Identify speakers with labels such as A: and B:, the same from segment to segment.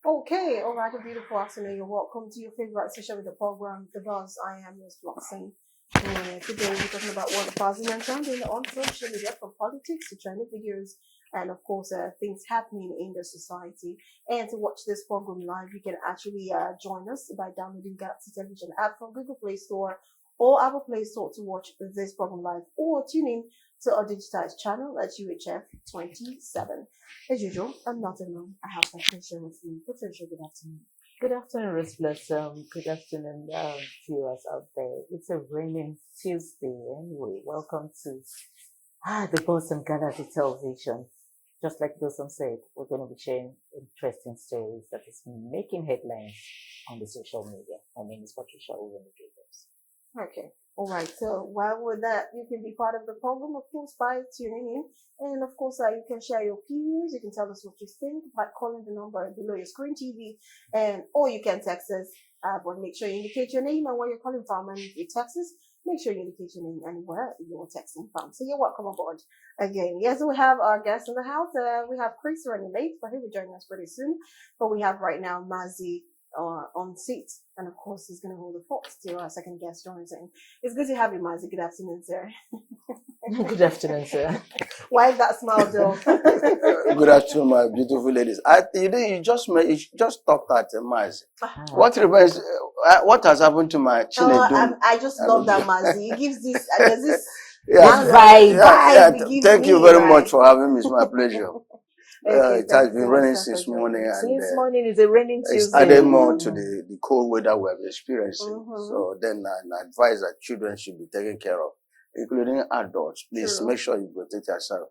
A: Okay, all right, a beautiful afternoon. You're welcome to your favorite session with the program, The Buzz. I am Miss Blossom. Today we're talking about what the president trending on social media, from politics to trending videos and of course things happening in the society. And to watch this program live, you can actually join us by downloading Galaxy Television app from Google Play Store or Apple Play Store to watch this program live, or tune in to our digitized channel at UHF 27. As usual, I'm not alone. I have Patricia with me. Patricia, good afternoon.
B: Good afternoon, Restless. Good afternoon, viewers out there. It's a raining Tuesday anyway. Welcome to the Boston Galaxy Television. Just like Dawson said, we're going to be sharing interesting stories that is making headlines on the social media. My name is Patricia Owens.
A: Okay. All right. So while with that, you can be part of the program, of course, by tuning in. And of course, you can share your views. You can tell us what you think by calling the number below your screen TV, or you can text us. But make sure you indicate your name and where you're calling from. And if you text us, make sure you indicate your name and where you're texting from. So you're welcome aboard again. Yes, we have our guests in the house. We have Chris running late, but he'll be joining us pretty soon. But we have right now Mazi on seat, and of course he's going to hold the fort till our second guest joins in. It's good to have you, Mazi. Good afternoon, sir.
B: Good afternoon, sir.
A: Why that smile, though?
C: Good afternoon, my beautiful ladies. You just talked at Mazi. What remains? What has happened to my Chinedu?
A: I just love that, Mazi. It gives this there's this
C: vibe. Thank you very much for having me. It's my pleasure.
A: Okay,
C: it has been raining since morning, and
B: since morning is a raining Tuesday.
C: It's added more to the cold weather we have experienced. So then I advise that children should be taken care of, including adults. Please make sure you protect yourself.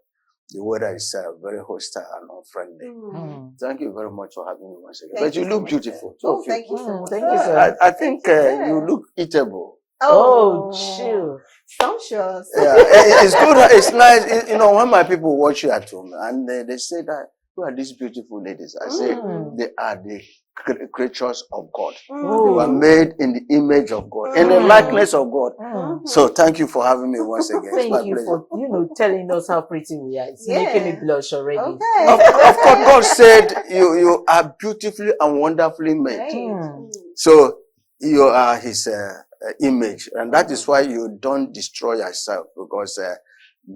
C: The weather is very hostile and unfriendly. Thank you very much for having me once again. But you look beautiful.
A: Thank you so much.
B: Thank you, sir.
C: I think you look eatable.
B: Oh, sure.
A: Sumptuous.
C: Yeah, it's good. It's nice. When my people watch you at home and they say that, who are these beautiful ladies? I say they are the creatures of God. They were made in the image of God, in the likeness of God. So thank you for having me once again.
B: Thank you for telling us how pretty we are. It's making me blush already.
A: Okay.
C: Of course, God said you are beautifully and wonderfully made. So you are His image, and that is why you don't destroy yourself, because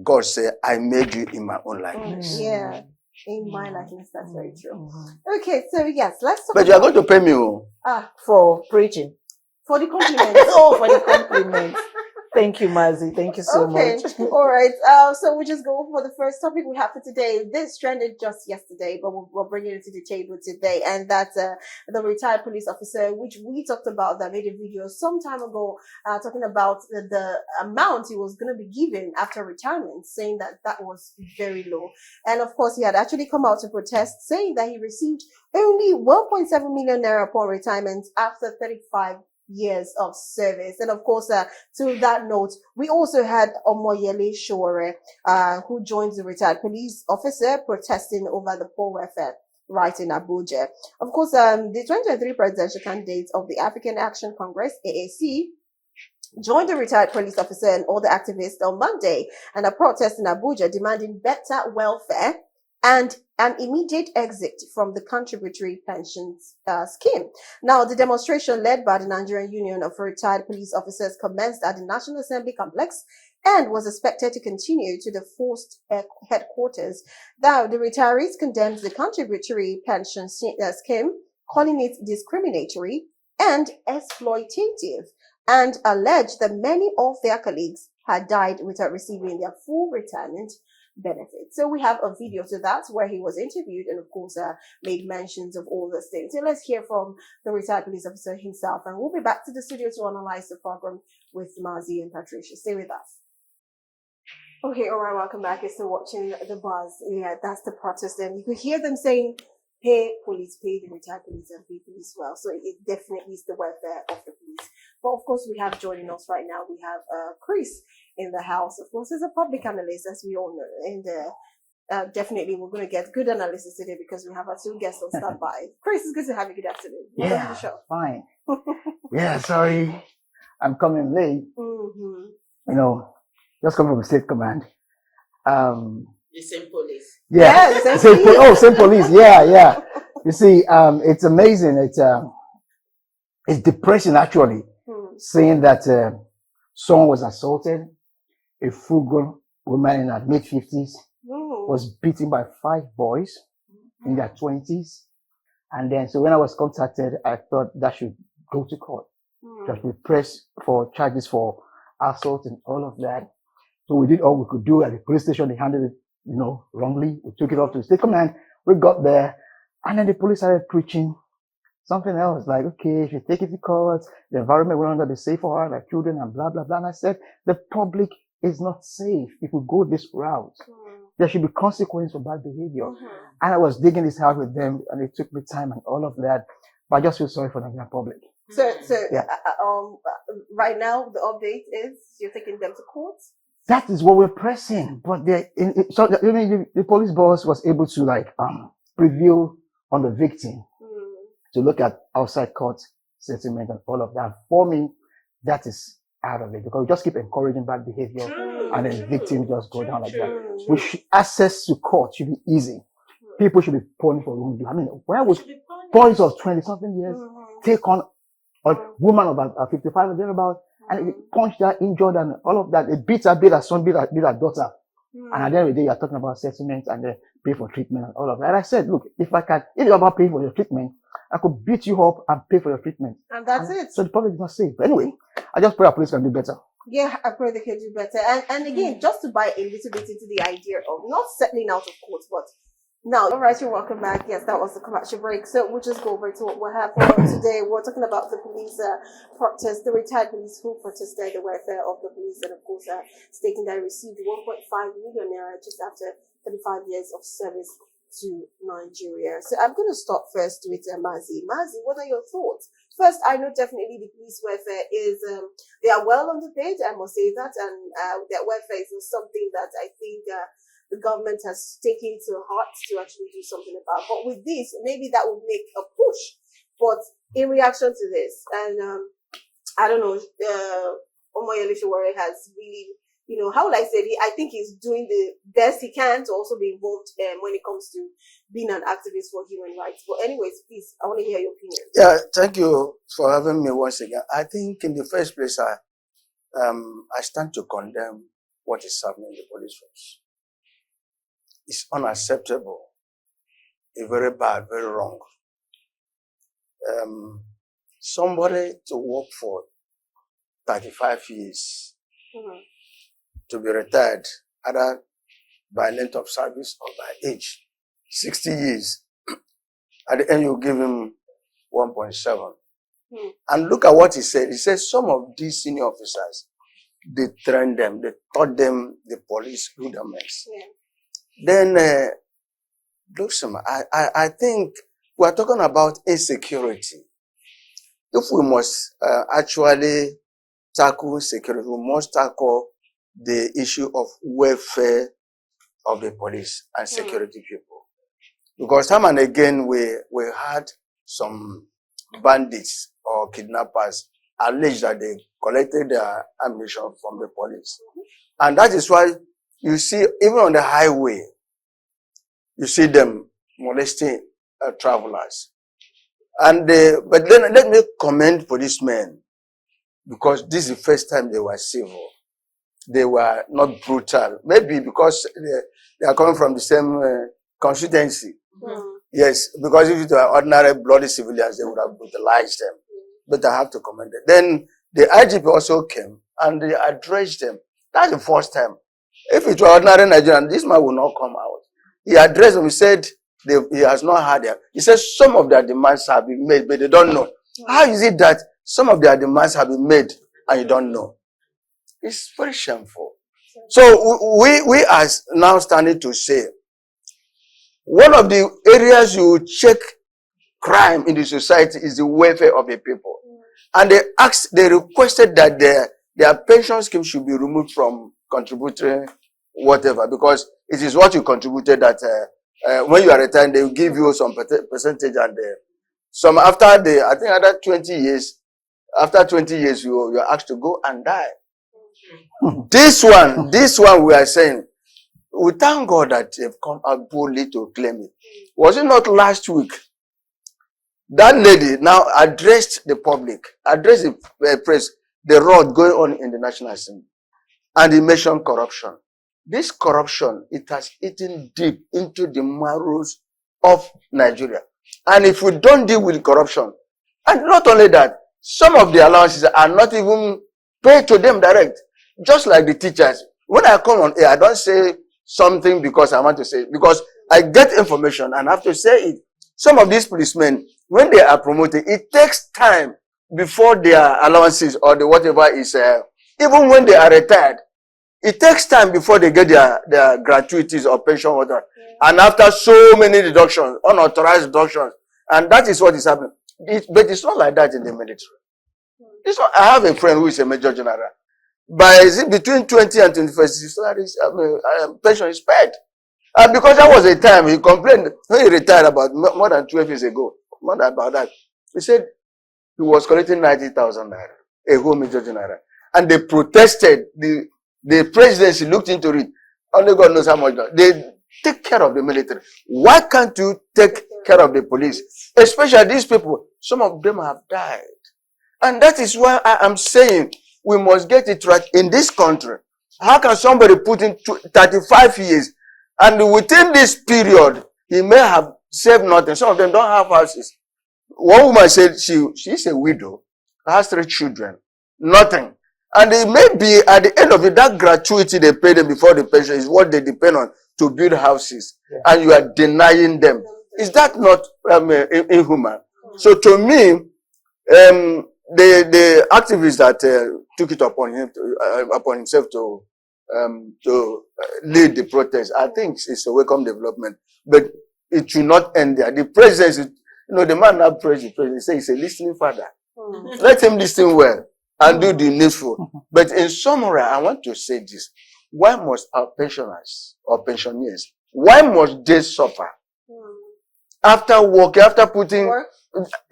C: God said, I made you in my own likeness.
A: Yeah, in my likeness. That's very true. Okay, so yes, let's talk.
C: But you are going to pay me
B: for preaching,
A: for the compliments.
B: For the compliments. Thank you, Mazi. Thank you so much.
A: All right. So we just go for the first topic we have for today. This trended just yesterday, but we're bringing it to the table today. And that's the retired police officer, which we talked about, that made a video some time ago talking about the amount he was going to be given after retirement, saying that was very low. And of course, he had actually come out to protest, saying that he received only 1.7 million naira upon retirement after 35 years of service. And of course, to that note, we also had Omoyele Shore, who joins the retired police officer protesting over the poor welfare right in Abuja. Of course, the 2023 presidential candidate of the African Action Congress, AAC, joined the retired police officer and all the activists on Monday and a protest in Abuja demanding better welfare and an immediate exit from the contributory pensions scheme. Now, the demonstration, led by the Nigerian Union of Retired Police Officers, commenced at the National Assembly complex and was expected to continue to the forced headquarters. Now, the retirees condemned the contributory pension scheme, calling it discriminatory and exploitative, and alleged that many of their colleagues had died without receiving their full retirement benefits. So we have a video to that where he was interviewed and of course made mentions of all those things. So let's hear from the retired police officer himself, and we'll be back to the studio to analyze the program with Mazi and Patricia. Stay with us. Okay, all right, welcome back. You're still watching The Buzz. Yeah, that's the protest, and you could hear them saying, pay police, pay the retired police, and pay police well. So it definitely is the welfare of the police. But of course, we have joining us right now, we have Chris in the house. Of course, he's a public analyst, as we all know. And definitely, we're going to get good analysis today because we have our two guests on standby. Chris, it's good to have you. Good afternoon. Welcome to the show.
D: Fine. Yeah, sorry. I'm coming late. Just come from State Command.
B: The same police.
D: Yeah. Same police. Yeah. You see, it's amazing. It's depressing actually, seeing that someone was assaulted, a full-grown woman in her mid-50s was beaten by 5 boys in their 20s. And then, so when I was contacted, I thought that should go to court. That we pressed for charges for assault and all of that. So we did all we could do at the police station. They handled it, wrongly. We took it off to the state command. We got there, and then the police started preaching something else, like, okay, if you take it to court, the environment will not be safe for her, like children, and blah, blah, blah. And I said, the public is not safe if we go this route. There should be consequence for bad behavior. And I was digging this out with them, and it took me time and all of that. But I just feel sorry for the Nigerian public.
A: So right now, the update is you're taking them to court?
D: That is what we're pressing. But the police boss was able to preview on the victim to look at outside court settlement and all of that. For me, that is out of it, because we just keep encouraging bad behavior and then victims just go down like that. Access to court should be easy. People should be punished for wrongdoing. I mean, where would boys of 20-something years take on a woman of about 55 or thereabout, and they punch her, injured, and all of that? They beat her son, beat her daughter. And at the end of the day, you're talking about settlement and then pay for treatment and all of that. And I said, look, if you're about paying for your treatment, I could beat you up and pay for your treatment.
A: And that's it.
D: So the public is not safe. But anyway, I just pray our police can do better.
A: Yeah, I pray they can do better. And again, just to buy a little bit into the idea of not settling out of court, but now, all right, you're welcome back. Yes, that was the commercial break. So we'll just go over to what we have for today. We're talking about the police protest, the retired police who protested the welfare of the police, and of course, stating that they received 1.5 million naira just after 35 years of service to Nigeria. So I'm going to start first with Mazi. Mazi, what are your thoughts? First, I know definitely the police welfare is, they are well underpaid, I must say that, and their welfare is something that I think the government has taken to heart to actually do something about. But with this, maybe that would make a push. But in reaction to this, and I don't know, Omoyele Sowore has really, how will I say it? I think he's doing the best he can to also be involved when it comes to being an activist for human rights. But anyways, please, I want to hear your opinion.
C: Yeah, thank you for having me once again. I think in the first place, I stand to condemn what is happening in the police force. It's unacceptable. It's very bad, very wrong. Somebody to work for 35 years, to be retired, either by length of service or by age, 60 years. At the end, you give him 1.7. And look at what he said. He said some of these senior officers, they trained them, they taught them the police rudiments. Then, I think we're talking about insecurity. If we must actually tackle security, we must tackle the issue of welfare of the police and security people. Because time and again, we had some bandits or kidnappers alleged that they collected their ammunition from the police. And that is why you see, even on the highway, you see them molesting travelers. And but then let me commend policemen, because this is the first time they were civil. They were not brutal. Maybe because they are coming from the same constituency. Yes, because if it were ordinary bloody civilians, they would have brutalized them. But I have to commend them. Then the IGP also came and they addressed them. That's the first time. If it were ordinary Nigerian, this man will not come out. He addressed them. He said he has not heard them. He said some of their demands have been made, but they don't know. How is it that some of their demands have been made and you don't know? It's very shameful. So we are now standing to say, one of the areas you check crime in the society is the welfare of the people. And they requested that their pension scheme should be removed from contributory whatever, because it is what you contributed that when you are retired, they will give you some percentage, and some after I think after 20 years, you are asked to go and die. This one we are saying, we thank God that they've come out boldly to claim it. Was it not last week That lady now addressed the public, addressed the press, the rot going on in the National Assembly. And he mentioned corruption. This corruption, it has eaten deep into the marrows of Nigeria. And if we don't deal with corruption, and not only that, some of the allowances are not even paid to them direct. Just like the teachers. When I come on air, I don't say something because I want to say it, because I get information and have to say it. Some of these policemen, when they are promoted, it takes time before their allowances or the whatever is, even when they are retired, it takes time before they get their gratuities or pension order. And after so many deductions, unauthorized deductions, and that is what is happening. But it's not like that in the military. It's not, I have a friend who is a major general. Between 20 and 21st, his pension is paid. Because that was a time he complained when he retired about more than 12 years ago. More than about that. He said he was collecting 90,000 naira, a whole major general. And they protested. The presidency looked into it. Only God knows how much. They take care of the military. Why can't you take care of the police? Especially these people. Some of them have died. And that is why I am saying we must get it right in this country. How can somebody put in 35 years and within this period, he may have saved nothing. Some of them don't have houses. One woman said she's a widow, has 3 children, nothing. And it may be at the end of it, that gratuity they pay them before the pension is what they depend on to build houses. Yeah. And you are denying them. Is that not inhuman? So to me, the activist that took it upon himself to lead the protest, I think it's a welcome development, but it should not end there. The president, the man now prays the president, he says he's a listening father. Let him listen well and do the needful. But in summary, I want to say this: why must our pensioners or pensioners? Why must they suffer after working, after putting?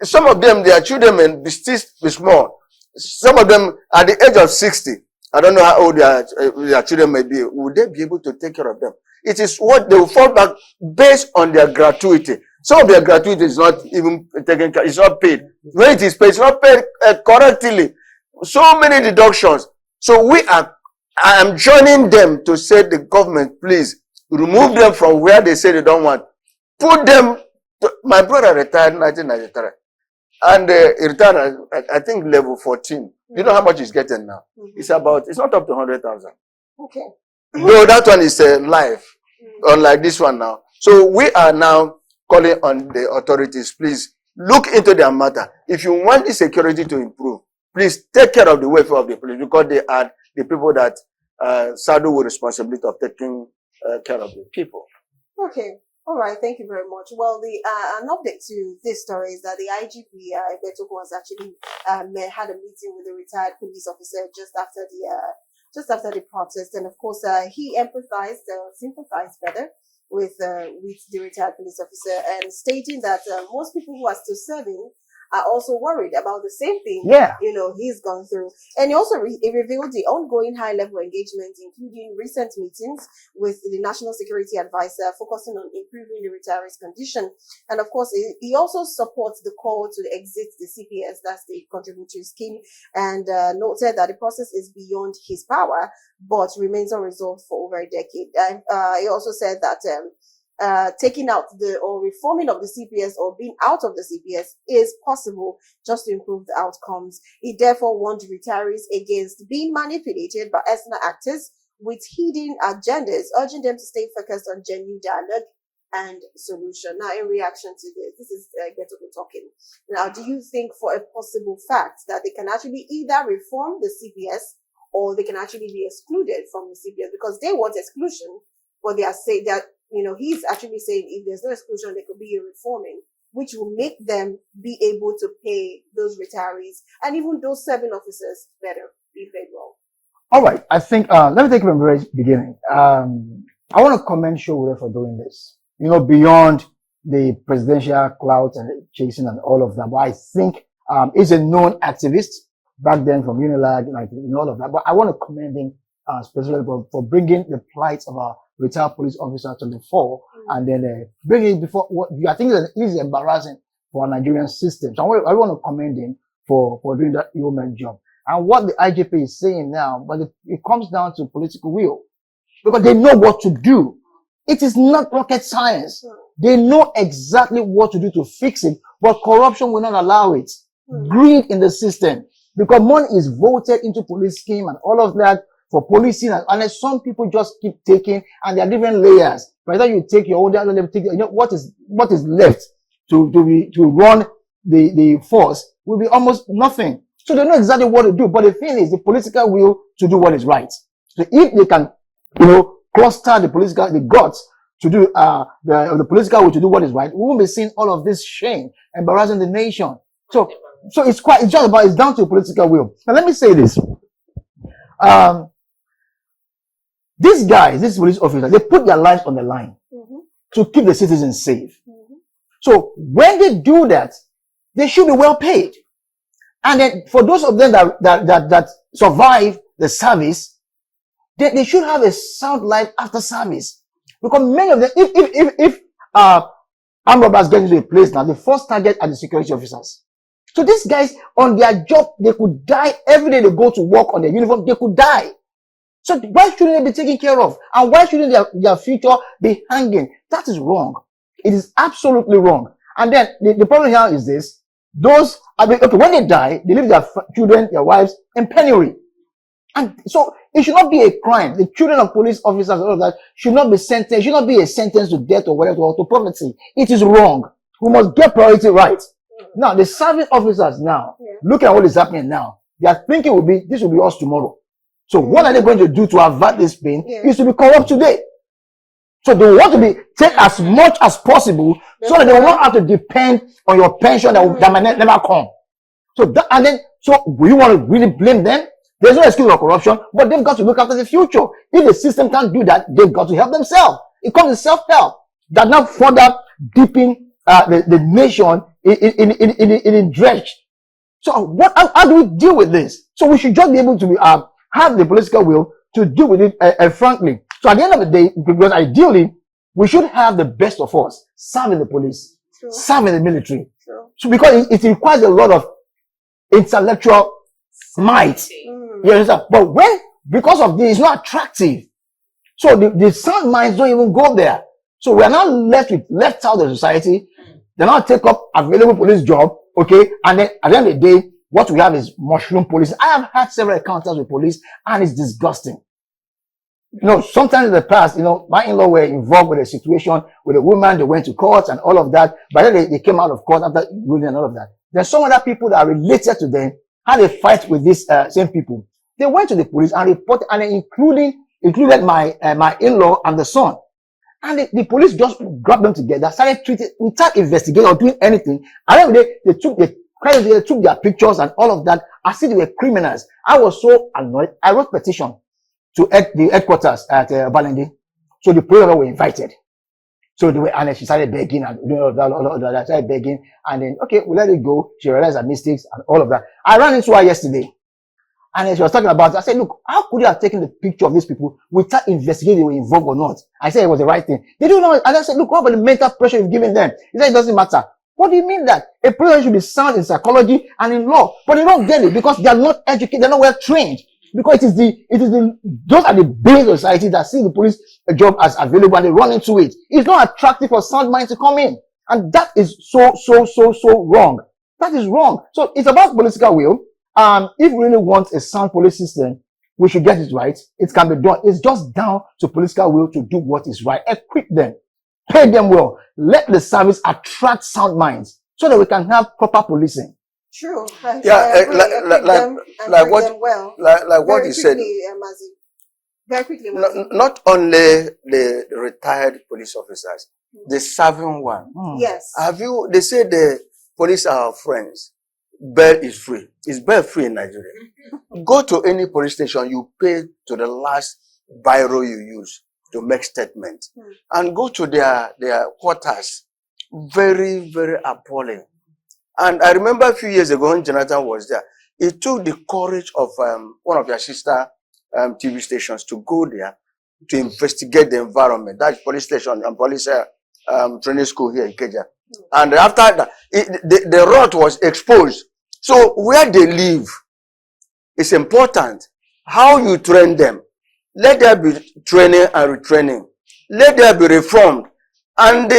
C: Some of them, their children may still be small. Some of them at the age of 60. I don't know how old their children may be. Would they be able to take care of them? It is what they will fall back based on their gratuity. Some of their gratuity is not even taken care. It's not paid. When it is paid, it's not paid correctly. So many deductions. So I am joining them to say the government, please remove them from where they say they don't want. Put them. My brother retired in 1993. And he retired at, I think, level 14. You know how much he's getting now? It's not up to 100,000.
A: Okay.
C: Though that one is live, unlike this one now. So we are now calling on the authorities, please look into their matter. If you want the security to improve, please take care of the welfare of the police, because they are the people that saddle with responsibility of taking care of the people.
A: Okay. All right, thank you very much. Well, an update to this story is that the IGP, Beto, was actually had a meeting with a retired police officer just after the protest, and of course, he sympathized better with the retired police officer, and stating that most people who are still serving are also worried about the same thing.
D: Yeah.
A: He's gone through. And he also revealed the ongoing high-level engagement, including recent meetings with the National Security Advisor, focusing on improving the retirees' condition. And of course, he also supports the call to exit the CPS, that's the contributory scheme, and noted that the process is beyond his power, but remains unresolved for over a decade. And he also said that taking out or reforming of the CPS or being out of the CPS is possible just to improve the outcomes. He therefore warned retirees against being manipulated by external actors with hidden agendas, urging them to stay focused on genuine dialogue and solution. Now, in reaction to this is Beto talking. Now, do you think for a possible fact that they can actually either reform the CPS or they can actually be excluded from the CPS? Because they want exclusion, but they are saying that he's actually saying if there's no exclusion, there could be a reforming, which will make them be able to pay those retirees and even those serving officers better, be paid well.
D: All right. I think, let me take it from the very beginning. I want to commend Showore for doing this, beyond the presidential clout and chasing and all of that. But I think, he's a known activist back then from Unilag, all of that. But I want to commend him, specifically for bringing the plight of our retired police officer to the fore, and then bringing it before what I think is embarrassing for our Nigerian system. So I want to commend him for doing that yeoman job. And what the IGP is saying now, but it comes down to political will, because they know what to do. It is not rocket science. They know exactly what to do to fix it, but corruption will not allow it. Greed in the system, because money is voted into police scheme and all of that for policing, and then some people just keep taking, and there are different layers. By the time you take your own, let them take, what is left to run the force will be almost nothing. So they know exactly what to do, but the thing is the political will to do what is right. So if they can, cluster the guts to do the political will to do what is right, we won't be seeing all of this shame embarrassing the nation. So it's down to political will. Now let me say this. These guys, these police officers, they put their lives on the line to keep the citizens safe. So when they do that, they should be well paid. And then for those of them that survive the service, they should have a sound life after service. Because many of them, if armed robbers get into a place now, the first target are the security officers. So these guys on their job, they could die every day they go to work on their uniform, they could die. So why shouldn't they be taken care of? And why shouldn't their future be hanging? That is wrong. It is absolutely wrong. And then the problem here is this. When they die, they leave their children, their wives in penury. And so it should not be a crime. The children of police officers and all of that should not be sentenced, should not be a sentence to death or whatever, or to poverty. It is wrong. We must get priority right. Now, the service officers now, look at what is happening now. Their thinking this will be us tomorrow. So what are they going to do to avert this pain? Is to be corrupt today. So they want to take as much as possible so that they will not have to depend on your pension that might never come. So we want to really blame them? There's no excuse for corruption, but they've got to look after the future. If the system can't do that, they've got to help themselves. It comes to self-help. That now further deepen the nation in dredge. So how do we deal with this? So we should just be able to have the political will to deal with it frankly. So at the end of the day, because ideally, we should have the best of us serving the police, serving the military. So because it requires a lot of intellectual might. You understand? But because of this, it's not attractive. So the sound minds don't even go there. So we are now left out of the society. They now take up available police job, okay? And then at the end of the day, what we have is mushroom police. I have had several encounters with police, and it's disgusting. Sometimes in the past, my in-law were involved with a situation with a woman. They went to court and all of that. But then they came out of court after ruling and all of that. Then some other people that are related to them had a fight with these same people. They went to the police and reported, and included my in-law and the son. And the police just grabbed them together, started treating without investigating or doing anything. And then they took their pictures and all of that as if they were criminals. I was so annoyed. I wrote petition to the headquarters at Balindi. So the police were invited. So and she started begging and all that, started begging. And then, okay, we let it go. She realized her mistakes and all of that. I ran into her yesterday. And then she was talking about it. I said, look, how could you have taken the picture of these people without investigating if they were involved or not? I said it was the right thing. They don't know. And I said, look, what about the mental pressure you've given them? He said, it doesn't matter. What do you mean that? A person should be sound in psychology and in law, but they don't get it because they are not educated, they're not well trained. Because those are the base of society that see the police job as available and they run into it. It's not attractive for sound minds to come in. And that is so wrong. That is wrong. So it's about political will. If we really want a sound police system, we should get it right. It can be done. It's just down to political will to do what is right. Equip them. Pay them well. Let the service attract sound minds so that we can have proper policing.
A: True.
C: Yeah, like what you said.
A: Very quickly.
C: Not only the retired police officers, the serving one.
A: Yes.
C: They say the police are our friends. Bail is free. Is bail free in Nigeria? Go to any police station, you pay to the last biro you use to make statement. And go to their quarters. Very, very appalling. And I remember a few years ago when Jonathan was there, it took the courage of one of their sister TV stations to go there to investigate the environment. That's police station and police training school here in Ikeja. And after that, the rot was exposed. So where they live is important. How you train them. Let there be training and retraining. Let there be reformed. And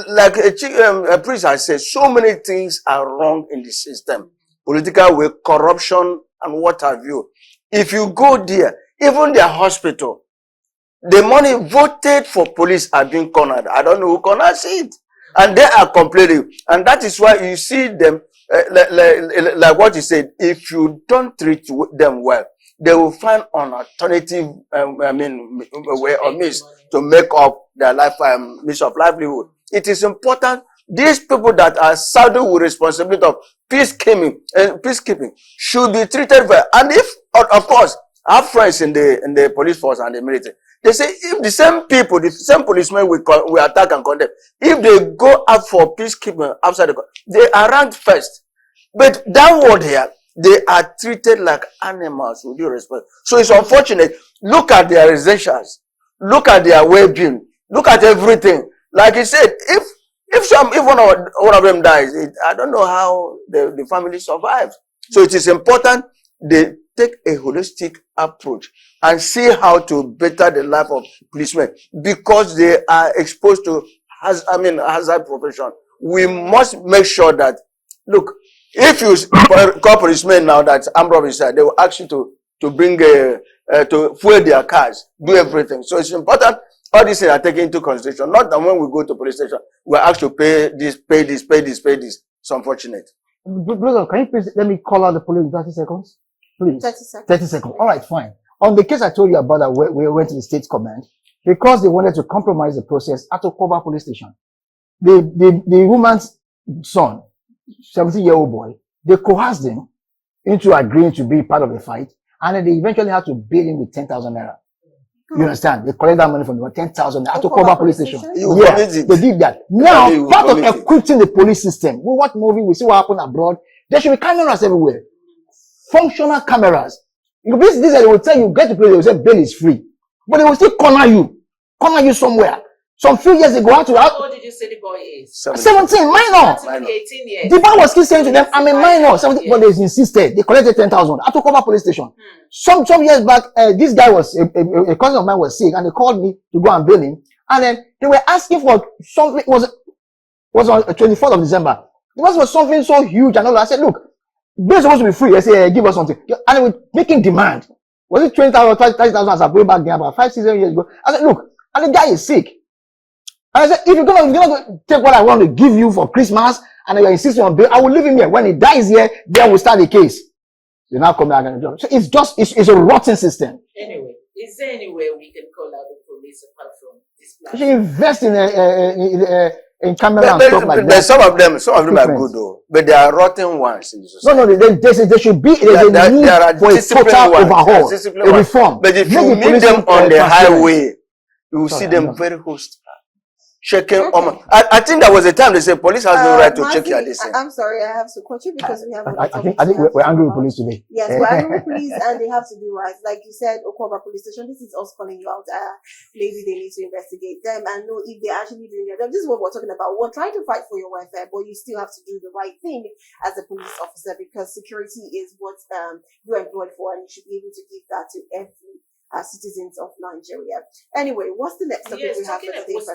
C: like a priest has said, so many things are wrong in the system. Political way, corruption, and what have you. If you go there, even their hospital, the money voted for police are being cornered. I don't know who corners it. And they are complaining. And that is why you see them, like what you said, if you don't treat them well, they will find an alternative, way or means to make up their life, means of livelihood. It is important. These people that are saddled with responsibility of peacekeeping should be treated well. And if, of course, I have friends in the police force and the military. They say if the same people, the same policemen we attack and condemn, if they go out for peacekeeping outside they are ranked first. But that word here, they are treated like animals with due respect. So it's unfortunate. Look at their residentials. Look at their well-being. Look at everything. Like he said, if one of them dies, I don't know how the family survives. So it is important they take a holistic approach and see how to better the life of policemen because they are exposed to hazard profession. We must make sure that, look, if you call policemen now that armed robbery inside, they will ask you to bring to fuel their cars, do everything. So it's important all these things are taken into consideration. Not that when we go to police station, we're asked to pay this. It's unfortunate.
D: Brother, can you please let me call out the police in 30 seconds? Please.
A: 30 seconds.
D: 30 seconds. All right, fine. On the case I told you about that we went to the state command, because they wanted to compromise the process at Okoba police station. The woman's son, 17-year-old boy, they coerced him into agreeing to be part of the fight, and then they eventually had to bail him with 10,000 naira. You understand? They collected that money from the 10,000 at Okoba police station. Yeah, they did that. Now, part of equipping the police system, we watch movie, we see what happened abroad. There should be cameras everywhere. Functional cameras. This they will tell you, get to play, they will say bail is free. But they will still corner you somewhere. Some few years ago,
B: how old did you say the boy is?
D: 17, minor.
B: 18 years.
D: The boy was still saying to them, I'm a minor. 17, but they insisted. They collected 10,000 at Okoba police station. Some years back, this guy was, a cousin of mine was sick, and they called me to go and bail him. And then they were asking for something, was on 24th of December. It was something so huge and all that. I said, look, bail is supposed to be free. I said, give us something. And they were making demand. Was it 20,000, 30,000 as I way back there about 5-6 years ago? I said, look, and the guy is sick. And I said, if you're gonna take what I want to give you for Christmas and you're insisting on bail, I will leave him here. When he dies here, then we'll start the case. They now come back and do it. So it's a rotten system.
B: Anyway, is there any way we can call out the police apart from this
D: platform? You should invest in camera and stuff like that.
C: Some of them are good though, but they are rotten ones in the society.
D: No, there should be a need for a total overhaul, a reform.
C: But if you meet them on the highway, you will see them very hostile. Checking I think there was a time they said police has no right to check your license.
A: I'm sorry, I have to quote you because we have.
D: I think we're angry with police today.
A: Yes, we're angry with police, and they have to do right. Like you said, Okoba police station. This is us calling you out. Maybe they need to investigate them and know if they're actually doing their job. This is what we're talking about. We're trying to fight for your welfare, but you still have to do the right thing as a police officer because security is what you're employed for, and you should be able to give that to every citizens of Nigeria. Anyway, what's the next topic we have for today?